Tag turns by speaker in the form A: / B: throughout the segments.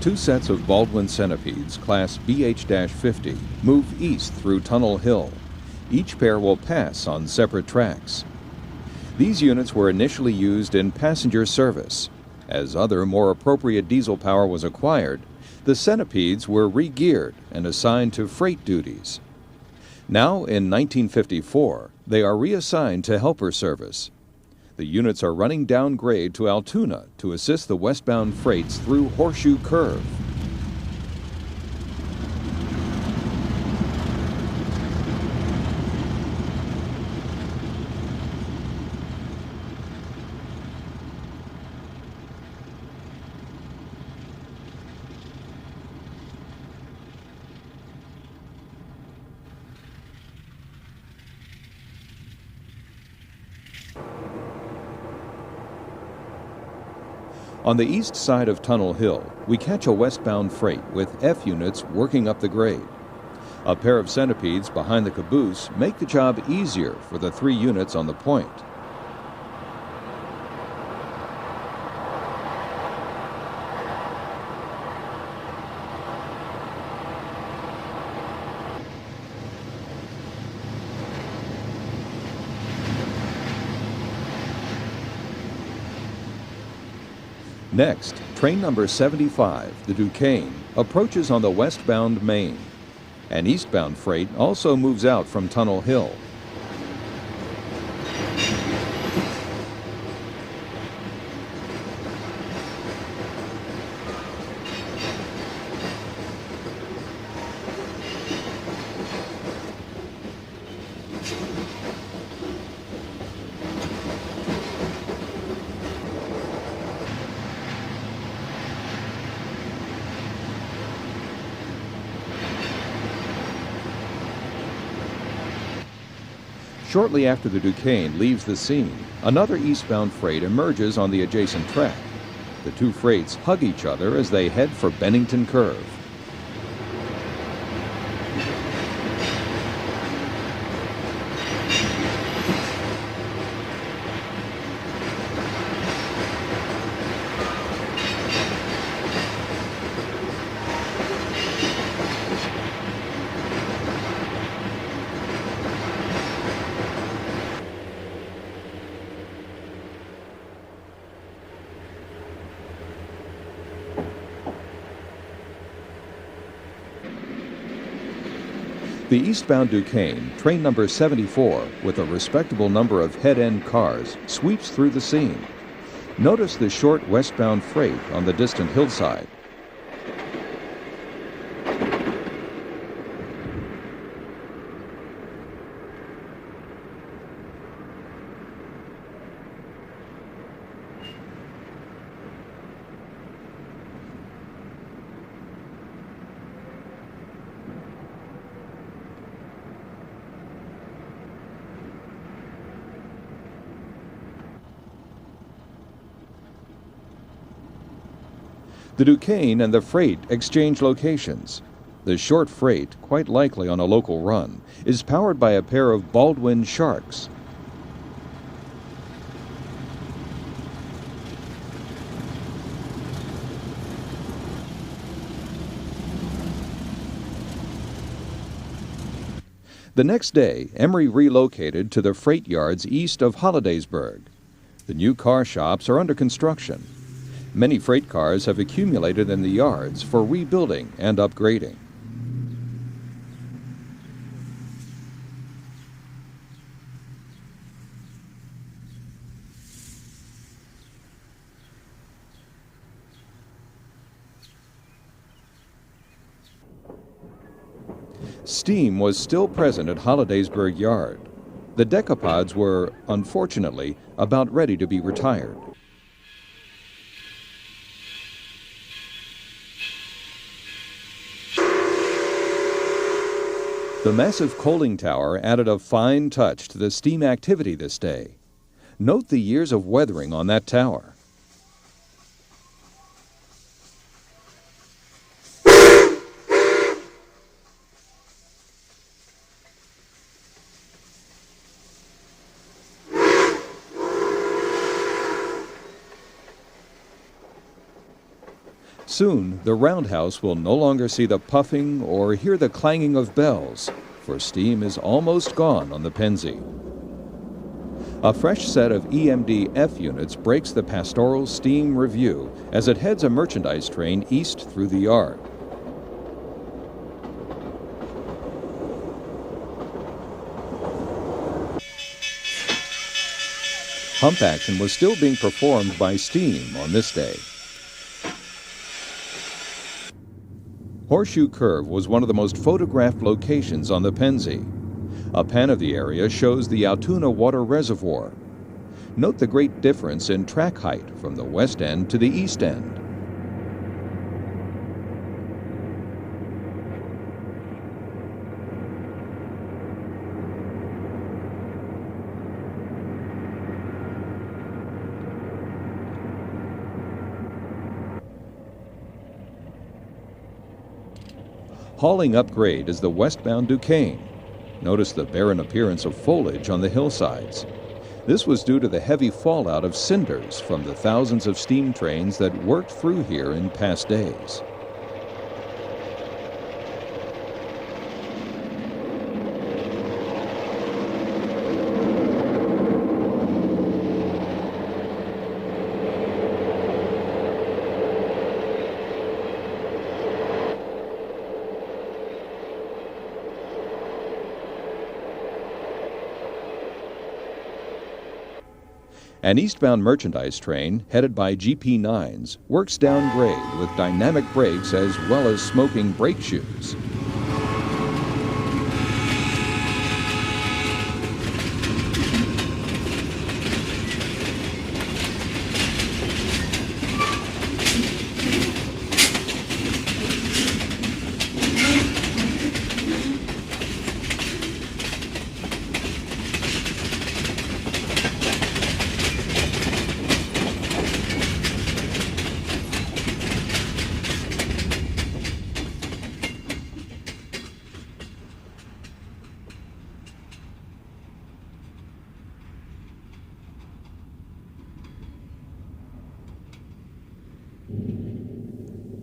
A: Two sets of Baldwin Centipedes, class BH-50, move east through Tunnel Hill. Each pair will pass on separate tracks. These units were initially used in passenger service. As other, more appropriate diesel power was acquired, the Centipedes were re-geared and assigned to freight duties. Now, in 1954, they are reassigned to helper service. The units are running downgrade to Altoona to assist the westbound freights through Horseshoe Curve. On the east side of Tunnel Hill, we catch a westbound freight with F units working up the grade. A pair of Centipedes behind the caboose make the job easier for the 3 units on the point. Next, train number 75, the Duquesne, approaches on the westbound main. An eastbound freight also moves out from Tunnel Hill. Shortly after the Duquesne leaves the scene, another eastbound freight emerges on the adjacent track. The 2 freights hug each other as they head for Bennington Curve. The eastbound Duquesne, train number 74, with a respectable number of head-end cars, sweeps through the scene. Notice the short westbound freight on the distant hillside. The Duquesne and the freight exchange locations. The short freight, quite likely on a local run, is powered by a pair of Baldwin Sharks. The next day, Emery relocated to the freight yards east of Holidaysburg. The new car shops are under construction. Many freight cars have accumulated in the yards for rebuilding and upgrading. Steam was still present at Holidaysburg Yard. The Decapods were, unfortunately, about ready to be retired. The massive coaling tower added a fine touch to the steam activity this day. Note the years of weathering on that tower. Soon, the roundhouse will no longer see the puffing or hear the clanging of bells, for steam is almost gone on the Pennsy. A fresh set of EMD-F units breaks the pastoral steam review as it heads a merchandise train east through the yard. Pump action was still being performed by steam on this day. Horseshoe Curve was one of the most photographed locations on the Pennsy. A pan of the area shows the Altoona water reservoir. Note the great difference in track height from the west end to the east end. Hauling up grade is the westbound Duquesne. Notice the barren appearance of foliage on the hillsides. This was due to the heavy fallout of cinders from the thousands of steam trains that worked through here in past days. An eastbound merchandise train, headed by GP9s, works down grade with dynamic brakes as well as smoking brake shoes.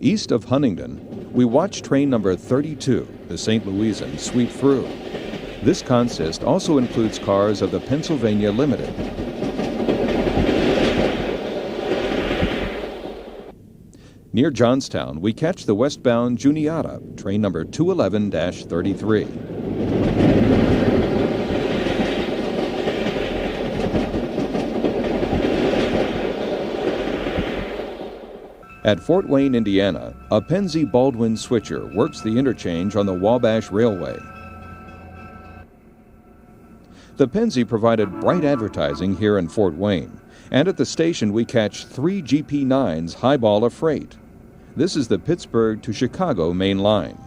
A: East of Huntingdon, we watch train number 32, the St. Louisan, sweep through. This consist also includes cars of the Pennsylvania Limited. Near Johnstown, we catch the westbound Juniata, train number 211-33. At Fort Wayne, Indiana, a Pennsy Baldwin switcher works the interchange on the Wabash Railway. The Pennsy provided bright advertising here in Fort Wayne, and at the station we catch 3 GP9s highball of freight. This is the Pittsburgh to Chicago main line.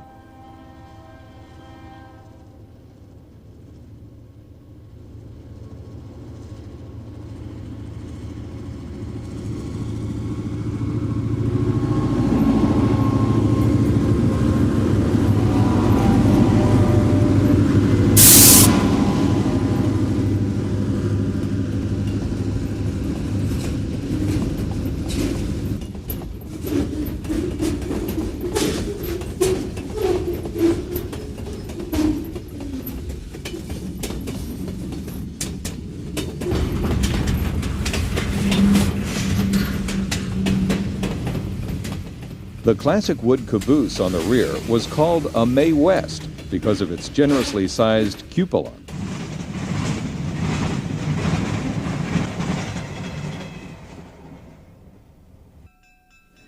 A: The classic wood caboose on the rear was called a May West because of its generously sized cupola.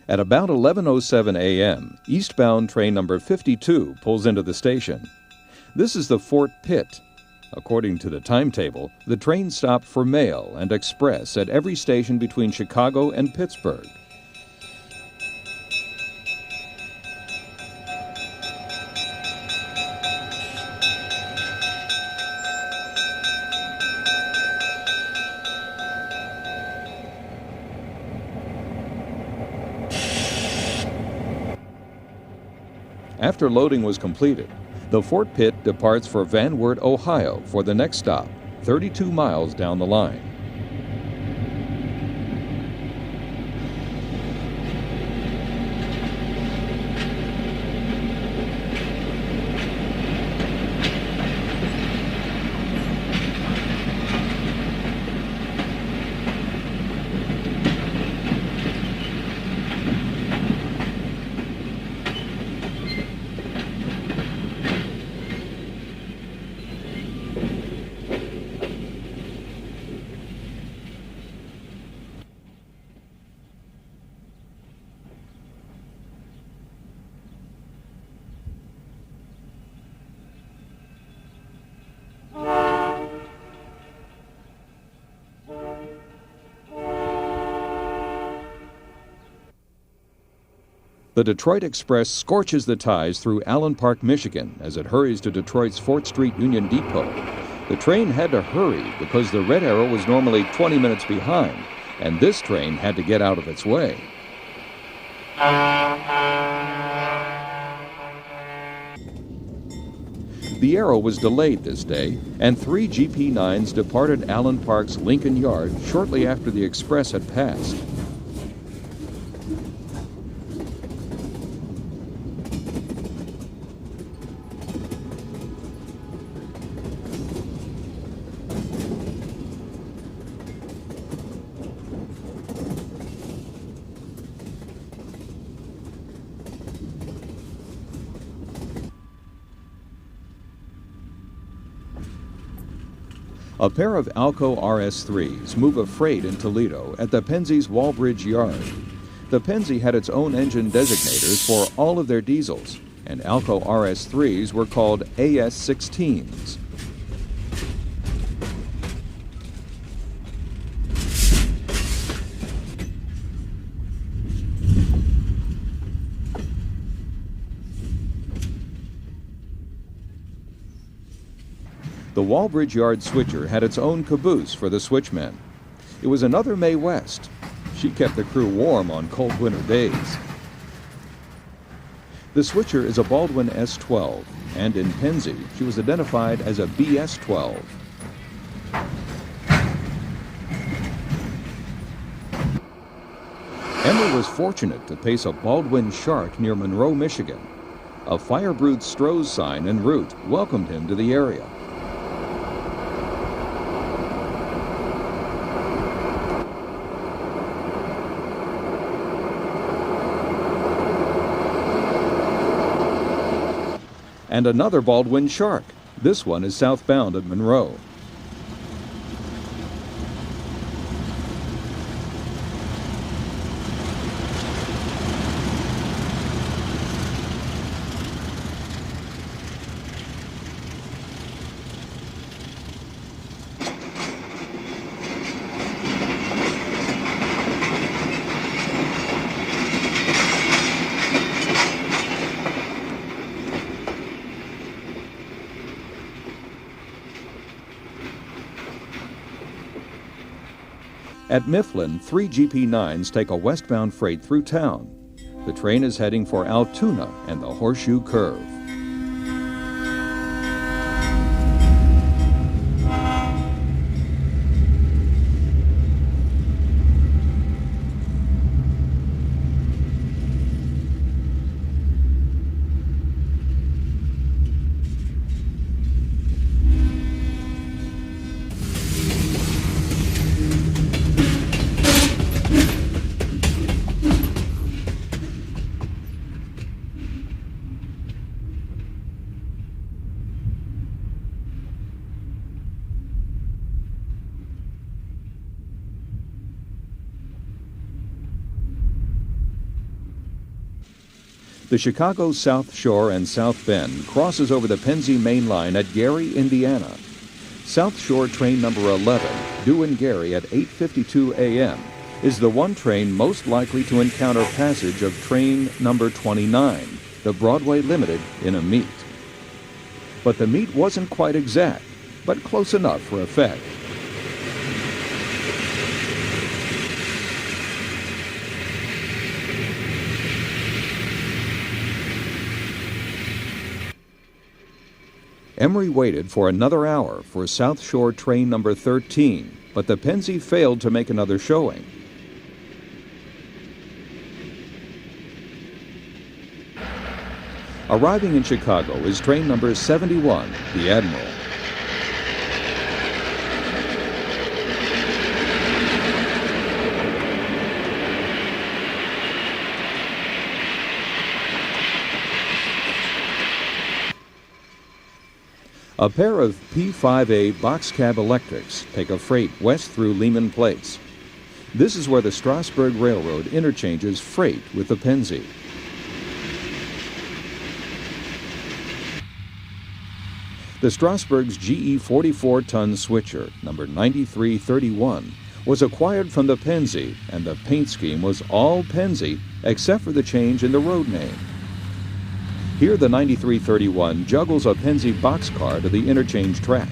A: At about 11:07 a.m., eastbound train number 52 pulls into the station. This is the Fort Pitt. According to the timetable, the train stopped for mail and express at every station between Chicago and Pittsburgh. After loading was completed, the Fort Pitt departs for Van Wert, Ohio for the next stop, 32 miles down the line. The Detroit Express scorches the ties through Allen Park, Michigan, as it hurries to Detroit's Fort Street Union Depot. The train had to hurry because the Red Arrow was normally 20 minutes behind, and this train had to get out of its way. The Arrow was delayed this day, and 3 GP9s departed Allen Park's Lincoln Yard shortly after the Express had passed. A pair of Alco RS-3s move a freight in Toledo at the Penzie's Wallbridge Yard. The Penzie had its own engine designators for all of their diesels, and Alco RS-3s were called AS-16s. The Wallbridge Yard switcher had its own caboose for the switchmen. It was another Mae West. She kept the crew warm on cold winter days. The switcher is a Baldwin S12, and in Penzie, she was identified as a BS12. Emery was fortunate to pace a Baldwin Shark near Monroe, Michigan. A fire-brewed Stroh's sign en route welcomed him to the area. And another Baldwin Shark. This one is southbound at Monroe. At Mifflin, 3 GP9s take a westbound freight through town. The train is heading for Altoona and the Horseshoe Curve. The Chicago South Shore and South Bend crosses over the Penzie Main Line at Gary, Indiana. South Shore train number 11, due in Gary at 8:52 a.m., is the one train most likely to encounter passage of train number 29, the Broadway Limited, in a meet. But the meet wasn't quite exact, but close enough for effect. Emery waited for another hour for South Shore train number 13, but the Penzie failed to make another showing. Arriving in Chicago is train number 71, the Admiral. A pair of P5A box cab electrics take a freight west through Lehman Place. This is where the Strasburg Railroad interchanges freight with the Penzie. The Strasburg's GE 44-ton switcher, number 9331, was acquired from the Pennsy, and the paint scheme was all Pennsy except for the change in the road name. Here the 9331 juggles a Pennsy boxcar to the interchange track.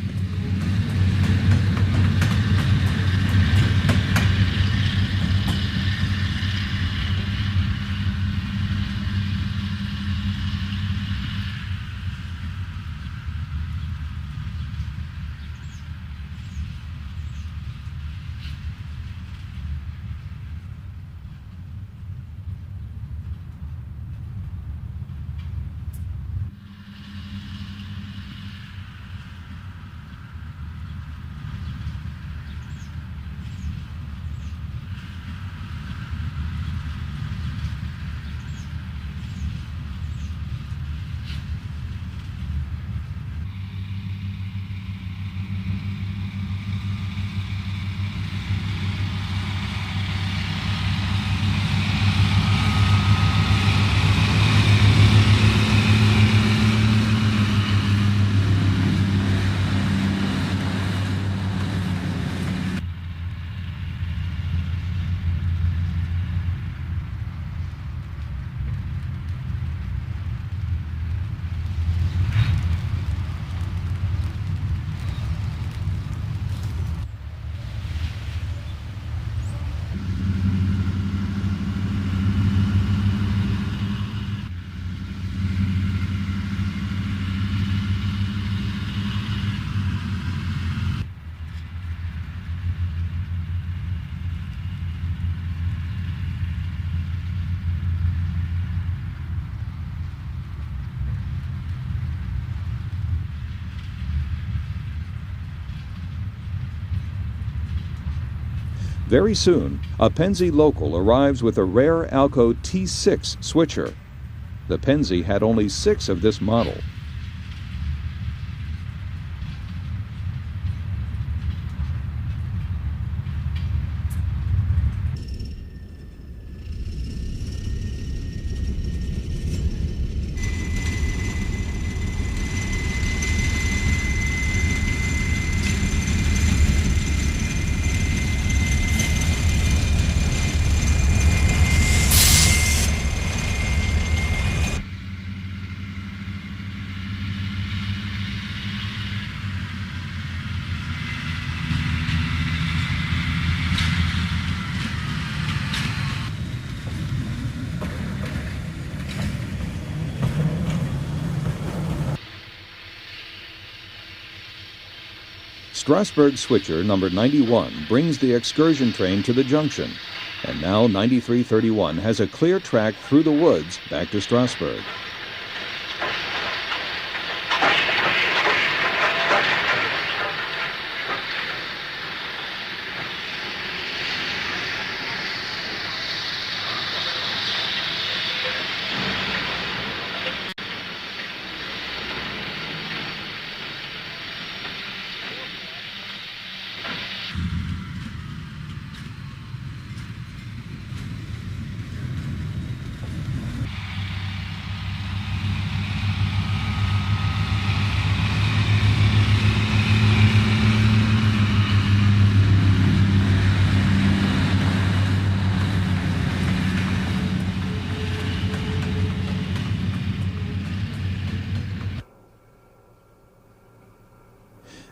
A: Very soon, a Pennsy local arrives with a rare Alco T6 switcher. The Pennsy had only 6 of this model. Strasburg switcher number 91 brings the excursion train to the junction, and now 9331 has a clear track through the woods back to Strasburg.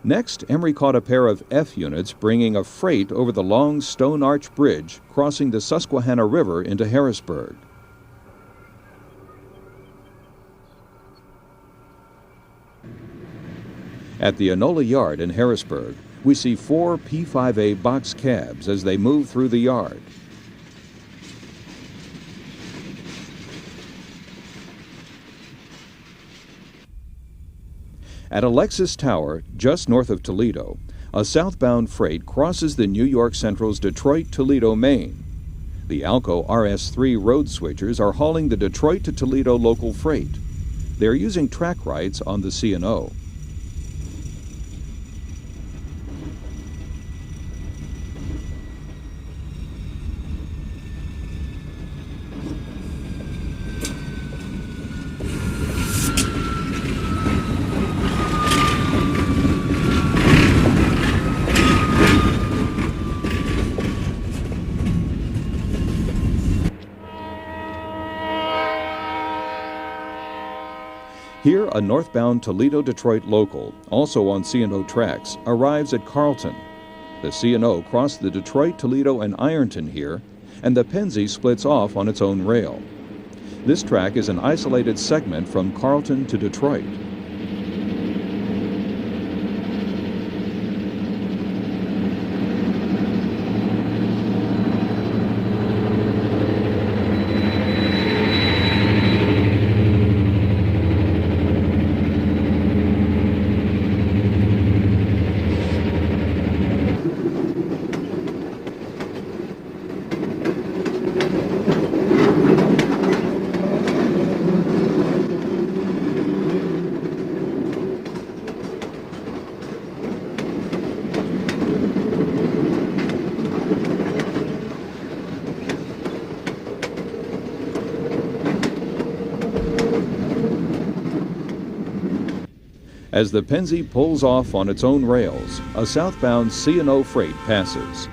A: Next, Emery caught a pair of F units bringing a freight over the long Stone Arch Bridge crossing the Susquehanna River into Harrisburg. At the Enola Yard in Harrisburg, we see 4 P5A box cabs as they move through the yard. At Alexis Tower, just north of Toledo, a southbound freight crosses the New York Central's Detroit-Toledo main. The Alco RS-3 road switchers are hauling the Detroit to Toledo local freight. They are using track rights on the C&O. Here, a northbound Toledo-Detroit local, also on C&O tracks, arrives at Carlton. The C&O crossed the Detroit, Toledo, and Ironton here, and the Pennsy splits off on its own rail. This track is an isolated segment from Carlton to Detroit. As the Pennsy pulls off on its own rails, a southbound C&O freight passes.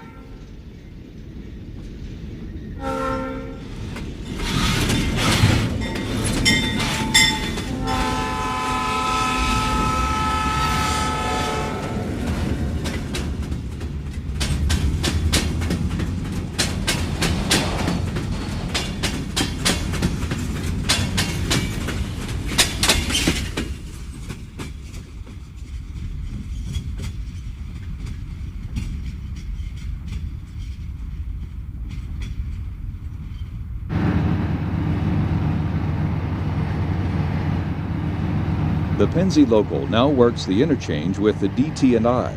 A: The Pennsy local now works the interchange with the DT&I.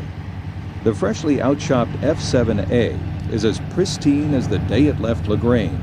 A: The freshly outshopped F7A is as pristine as the day it left LaGrange.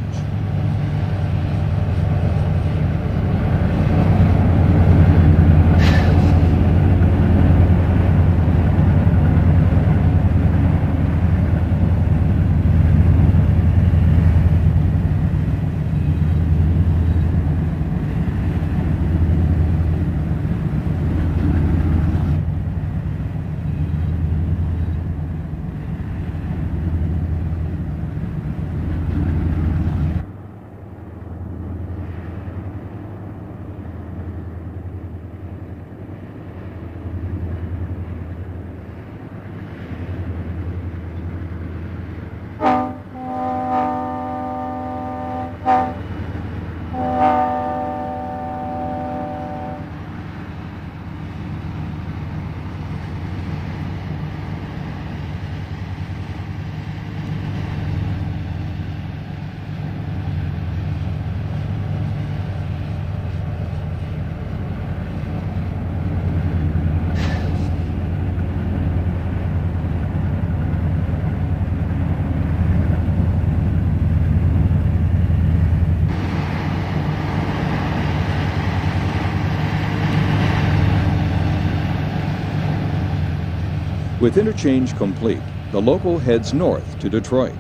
A: With interchange complete, the local heads north to Detroit.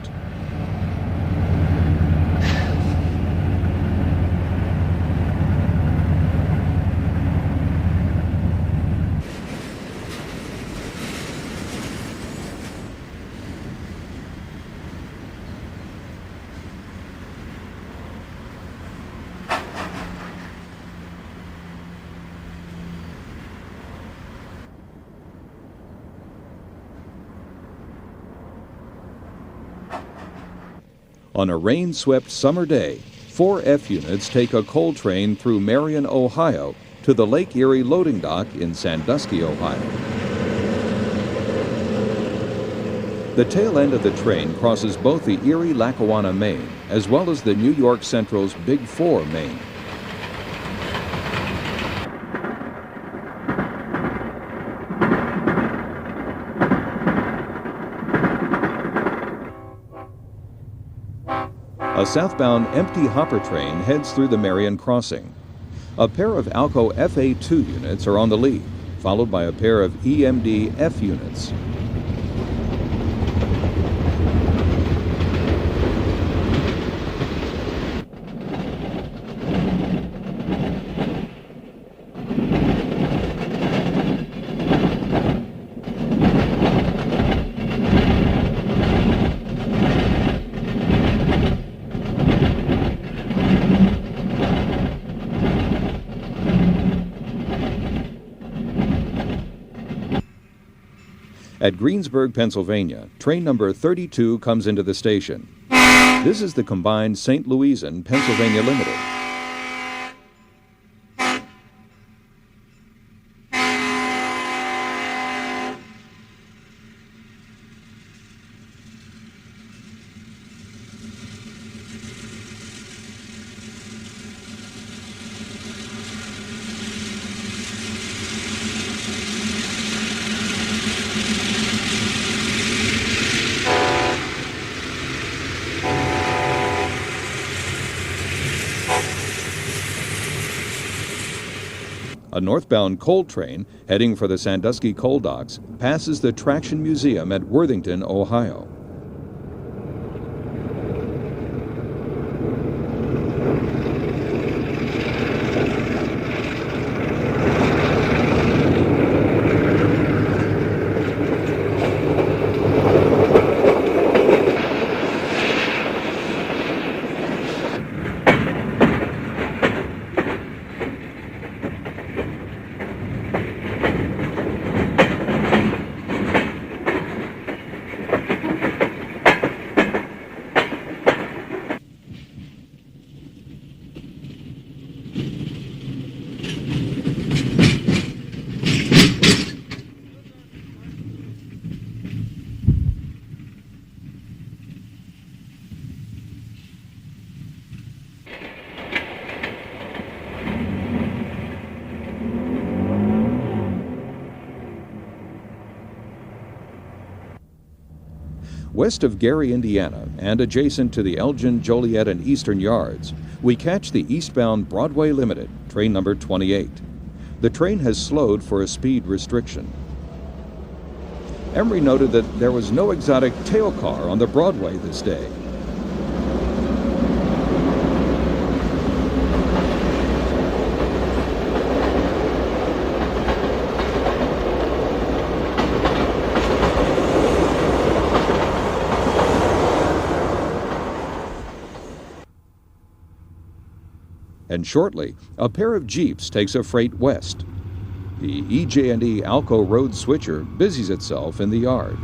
A: On a rain-swept summer day, 4 F units take a coal train through Marion, Ohio, to the Lake Erie loading dock in Sandusky, Ohio. The tail end of the train crosses both the Erie-Lackawanna main as well as the New York Central's Big 4 main. A southbound empty hopper train heads through the Marion crossing. A pair of Alco FA2 units are on the lead, followed by a pair of EMD F units. At Greensburg, Pennsylvania, train number 32 comes into the station. This is the combined St. Louis and Pennsylvania Limited. A northbound coal train heading for the Sandusky coal docks passes the Traction Museum at Worthington, Ohio. West of Gary, Indiana, and adjacent to the Elgin, Joliet, and Eastern yards, we catch the eastbound Broadway Limited, train number 28. The train has slowed for a speed restriction. Emery noted that there was no exotic tail car on the Broadway this day. And shortly, a pair of Geeps takes a freight west. The EJ&E Alco road switcher busies itself in the yard.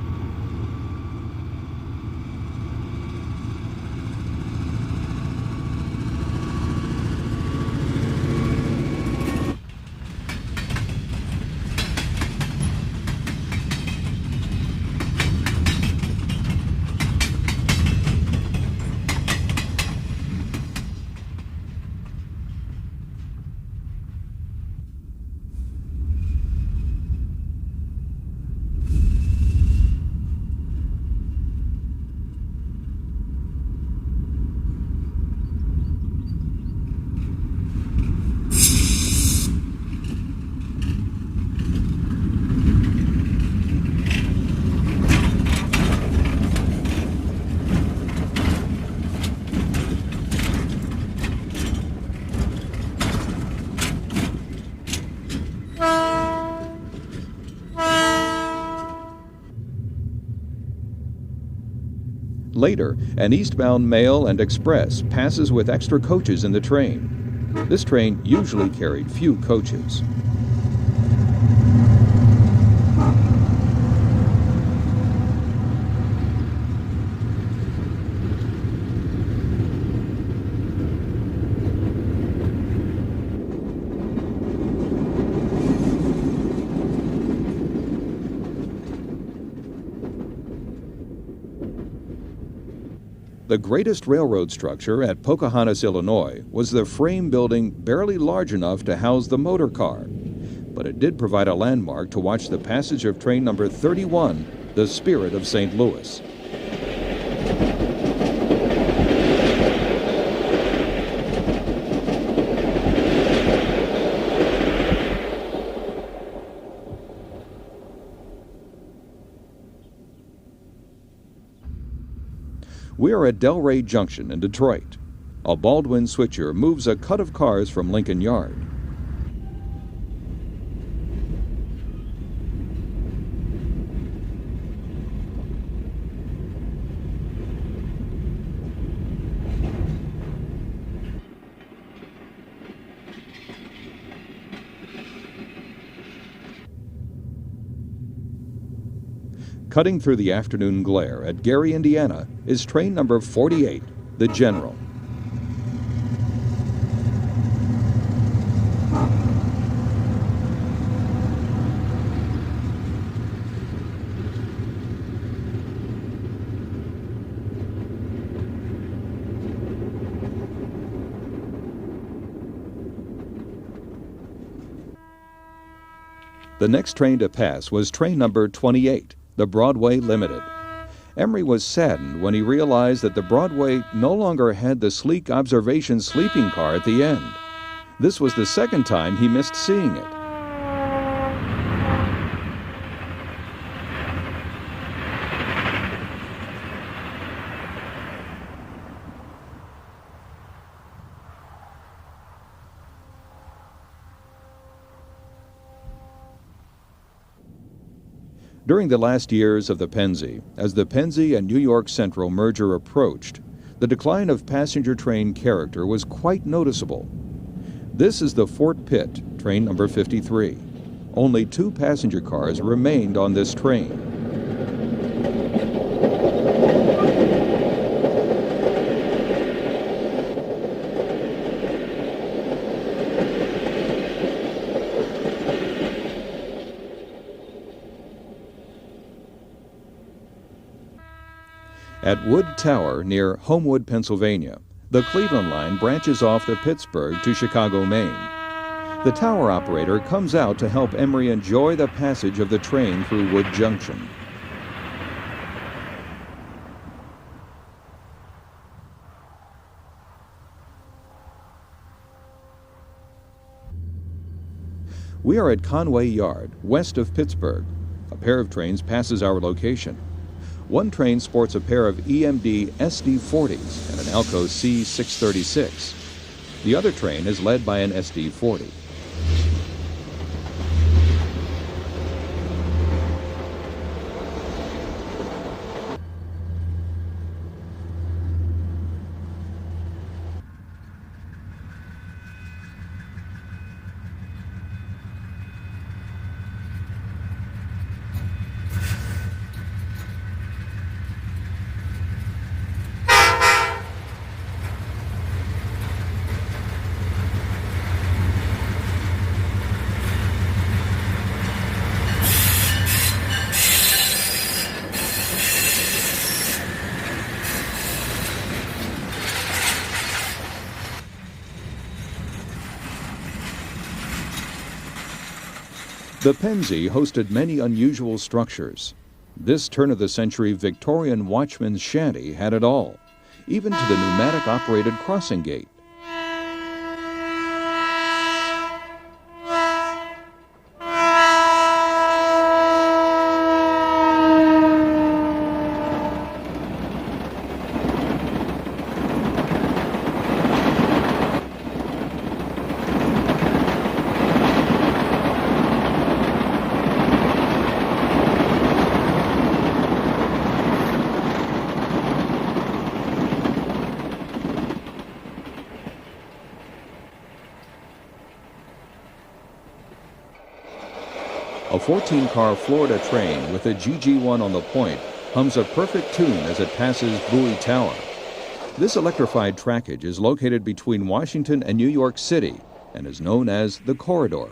A: Later, an eastbound mail and express passes with extra coaches in the train. This train usually carried few coaches. The greatest railroad structure at Pocahontas, Illinois, was the frame building barely large enough to house the motor car. But it did provide a landmark to watch the passage of train number 31, the Spirit of St. Louis. We are at Delray Junction in Detroit. A Baldwin switcher moves a cut of cars from Lincoln Yard. Cutting through the afternoon glare at Gary, Indiana, is train number 48, the General. The next train to pass was train number 28, the Broadway Limited. Emery was saddened when he realized that the Broadway no longer had the sleek observation sleeping car at the end. This was the second time he missed seeing it. During the last years of the Pennsy, as the Pennsy and New York Central merger approached, the decline of passenger train character was quite noticeable. This is the Fort Pitt, train number 53. Only 2 passenger cars remained on this train. At Wood Tower near Homewood, Pennsylvania, the Cleveland line branches off the Pittsburgh to Chicago, Maine. The tower operator comes out to help Emery enjoy the passage of the train through Wood Junction. We are at Conway Yard, west of Pittsburgh. A pair of trains passes our location. One train sports a pair of EMD SD40s and an Alco C636. The other train is led by an SD40. The Pennsy hosted many unusual structures. This turn-of-the-century Victorian watchman's shanty had it all, even to the pneumatic-operated crossing gate. A 14-car Florida train with a GG1 on the point hums a perfect tune as it passes Bowie Tower. This electrified trackage is located between Washington and New York City and is known as the Corridor.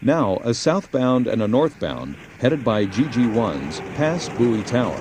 A: Now, a southbound and a northbound, headed by GG1s, pass Bowie Tower.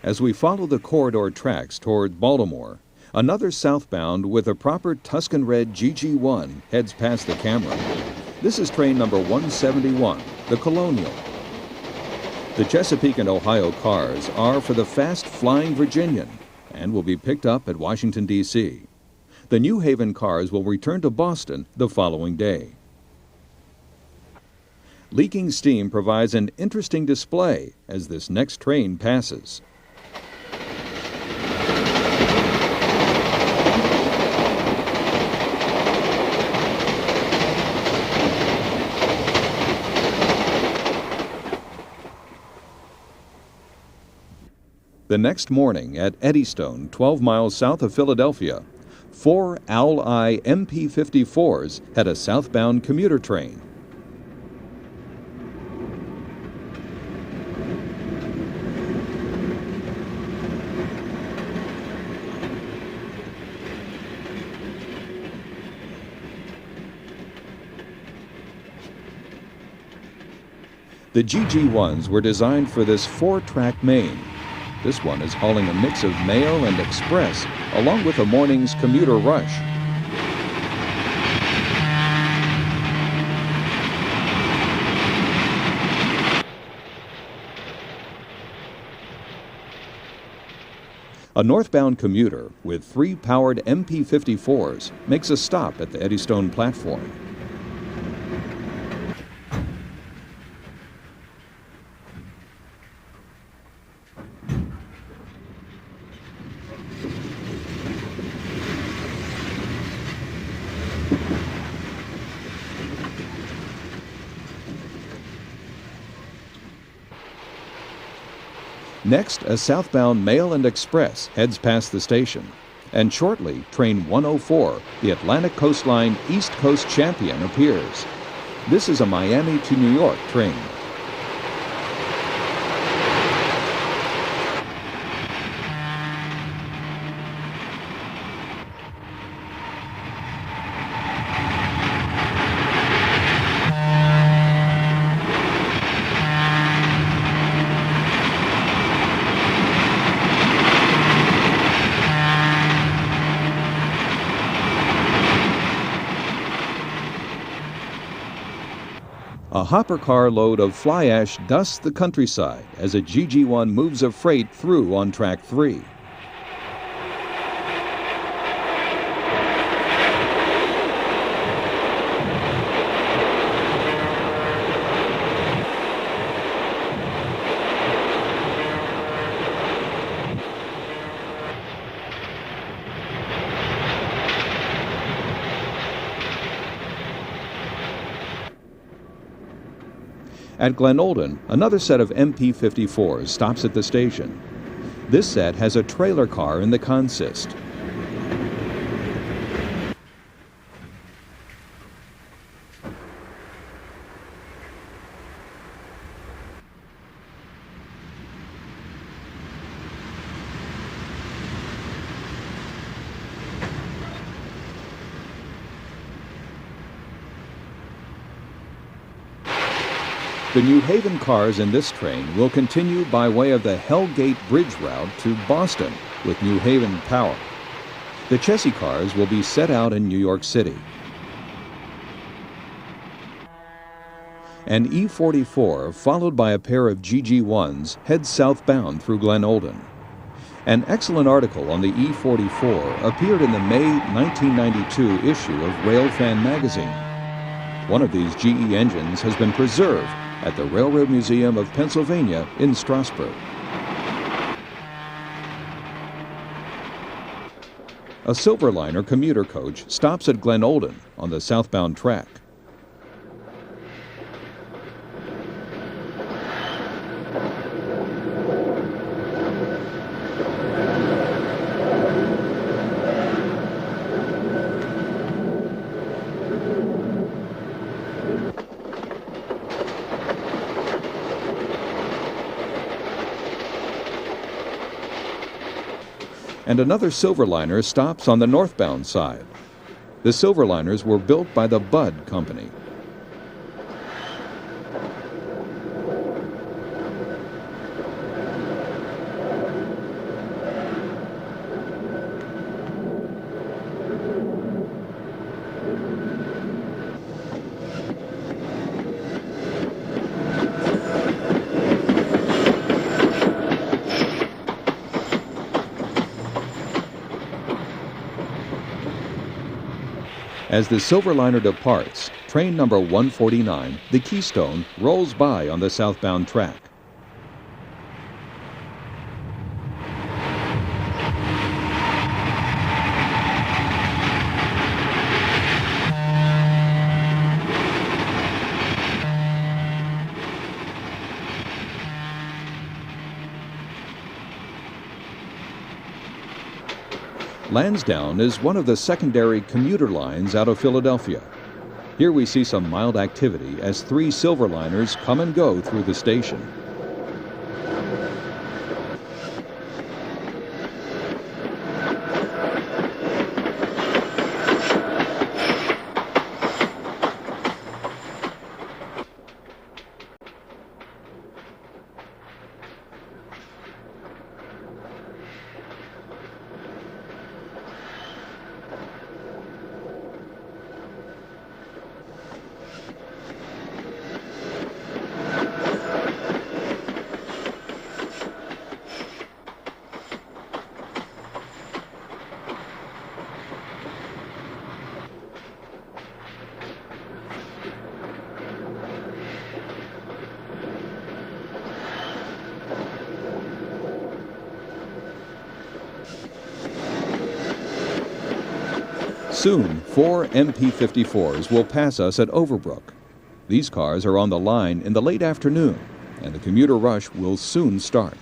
A: As we follow the corridor tracks toward Baltimore, another southbound with a proper Tuscan red GG1 heads past the camera. This is train number 171, the Colonial. The Chesapeake and Ohio cars are for the fast-flying Virginian and will be picked up at Washington, D.C. The New Haven cars will return to Boston the following day. Leaking steam provides an interesting display as this next train passes. The next morning at Eddystone, 12 miles south of Philadelphia, 4 Owl-Eye MP54s had a southbound commuter train. The GG1s were designed for this 4-track main. This one is hauling a mix of mail and express, along with a morning's commuter rush. A northbound commuter with 3 powered MP54s makes a stop at the Eddystone platform. Next, a southbound mail and express heads past the station. And shortly, train 104, the Atlantic Coastline East Coast champion, appears. This is a Miami to New York train. A hopper car load of fly ash dusts the countryside as a GG1 moves a freight through on track 3. At Glenolden, another set of MP54s stops at the station. This set has a trailer car in the consist. The New Haven cars in this train will continue by way of the Hellgate Bridge route to Boston with New Haven power. The chassis cars will be set out in New York City. An E44, followed by a pair of GG1s, heads southbound through Glenolden. An excellent article on the E44 appeared in the May 1992 issue of Railfan magazine. One of these GE engines has been preserved at the Railroad Museum of Pennsylvania in Strasburg. A Silverliner commuter coach stops at Glenolden on the southbound track. And another Silverliner stops on the northbound side. The Silverliners were built by the Budd Company. As the Silverliner departs, train number 149, the Keystone, rolls by on the southbound track. Lansdowne is one of the secondary commuter lines out of Philadelphia. Here we see some mild activity as 3 Silverliners come and go through the station. Soon, 4 MP54s will pass us at Overbrook. These cars are on the line in the late afternoon, and the commuter rush will soon start.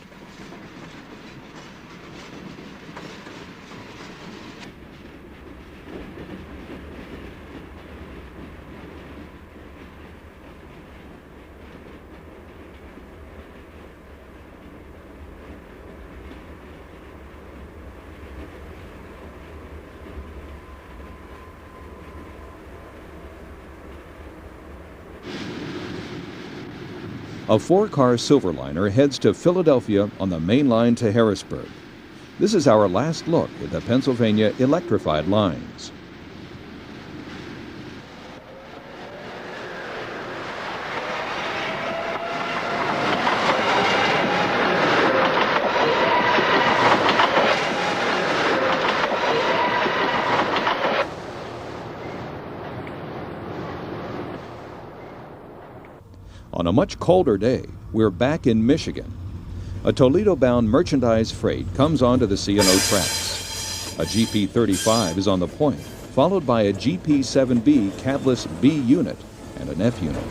A: A 4-car Silverliner heads to Philadelphia on the main line to Harrisburg. This is our last look at the Pennsylvania electrified lines. On a much colder day, we're back in Michigan. A Toledo-bound merchandise freight comes onto the C&O tracks. A GP35 is on the point, followed by a GP7B cabless B unit and an F unit.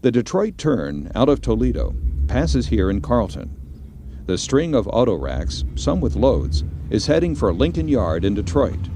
A: The Detroit turn out of Toledo passes here in Carlton. The string of auto racks, some with loads, is heading for Lincoln Yard in Detroit.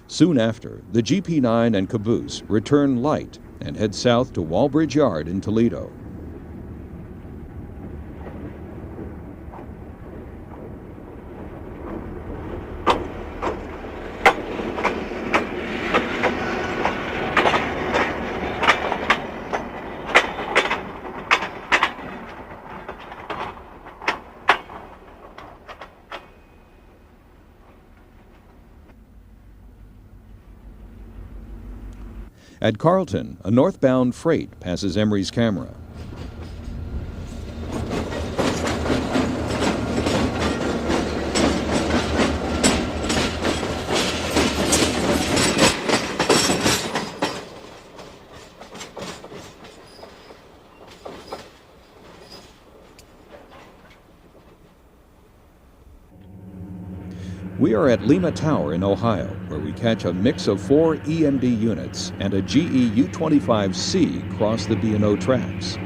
A: Soon after, the GP9 and caboose return light and head south to Wallbridge Yard in Toledo. At Carlton, a northbound freight passes Emery's camera. We are at Lima Tower in Ohio, where we catch a mix of 4 EMD units and a GE U-25C cross the B&O tracks.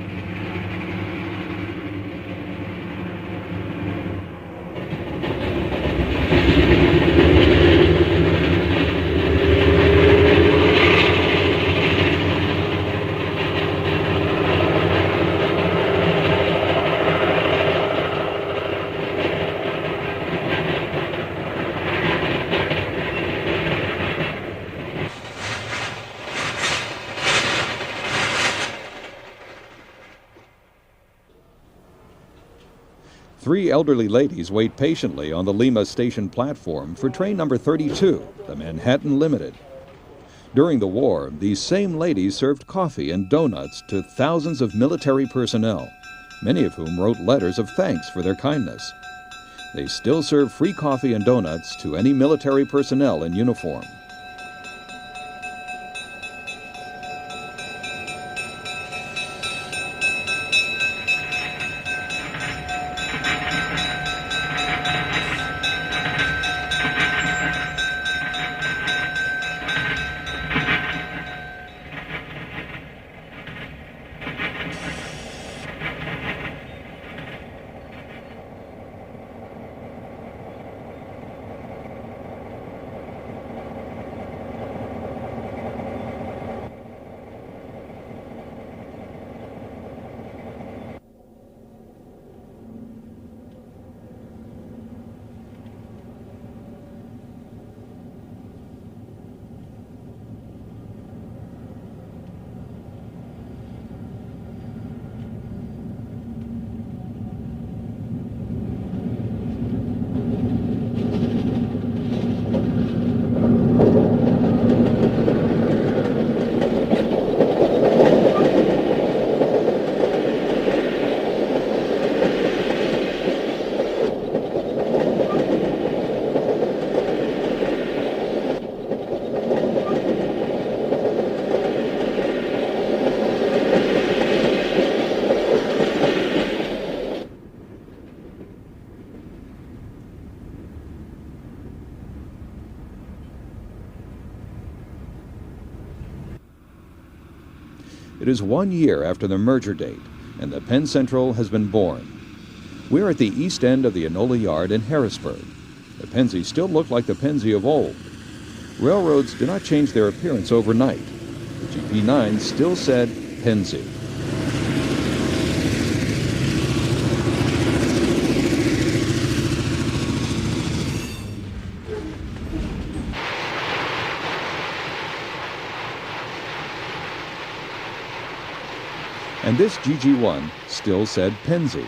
A: Three elderly ladies wait patiently on the Lima station platform for train number 32, the Manhattan Limited. During the war, these same ladies served coffee and donuts to thousands of military personnel, many of whom wrote letters of thanks for their kindness. They still serve free coffee and donuts to any military personnel in uniform. It is 1 year after the merger date, and the Penn Central has been born. We're at the east end of the Enola Yard in Harrisburg. The Pennsy still look like the Pennsy of old. Railroads do not change their appearance overnight. The GP9 still said Pennsy. And this GG1 still said Pennsy.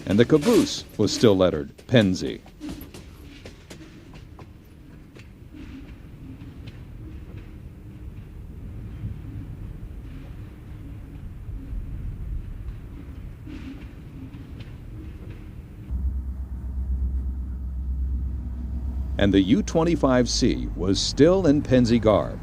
A: And the caboose was still lettered Pennsy. And the U-25C was still in Pennsy garb.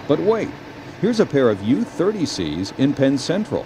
A: But wait, here's a pair of U-30Cs in Penn Central.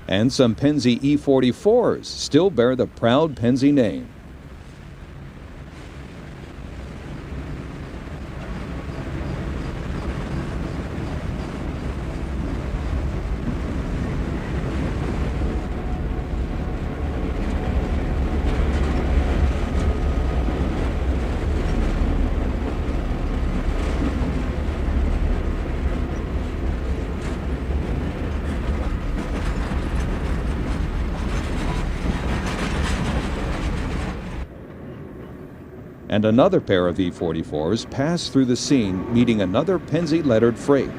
A: And some Pennsy E44s still bear the proud Pennsy name. And another pair of E44s passed through the scene, meeting another Pennsy lettered freight.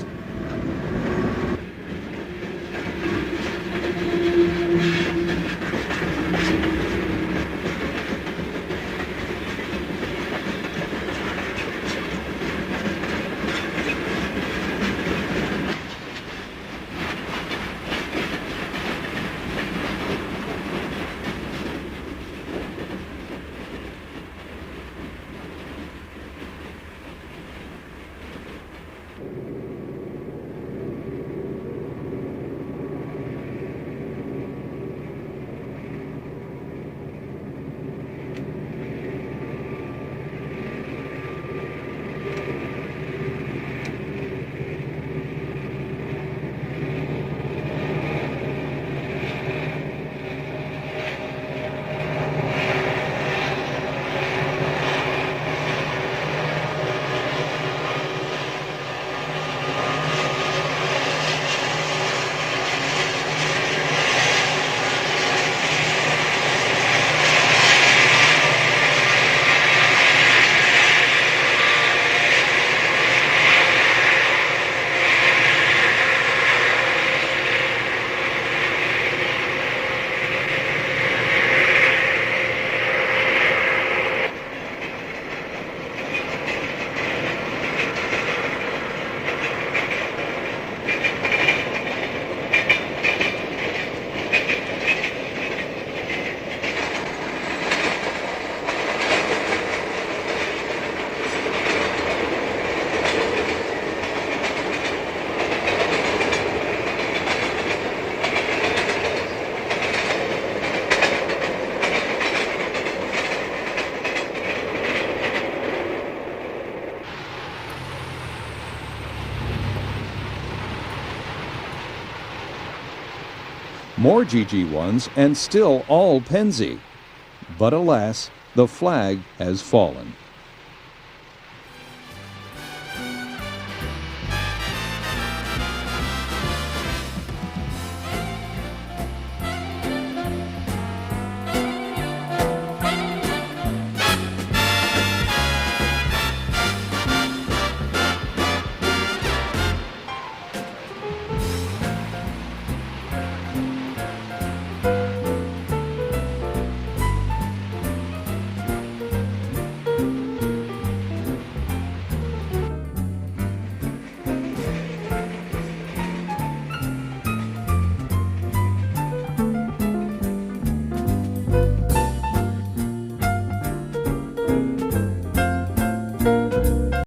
A: More GG1s, and still all Pennsy. But alas, the flag has fallen.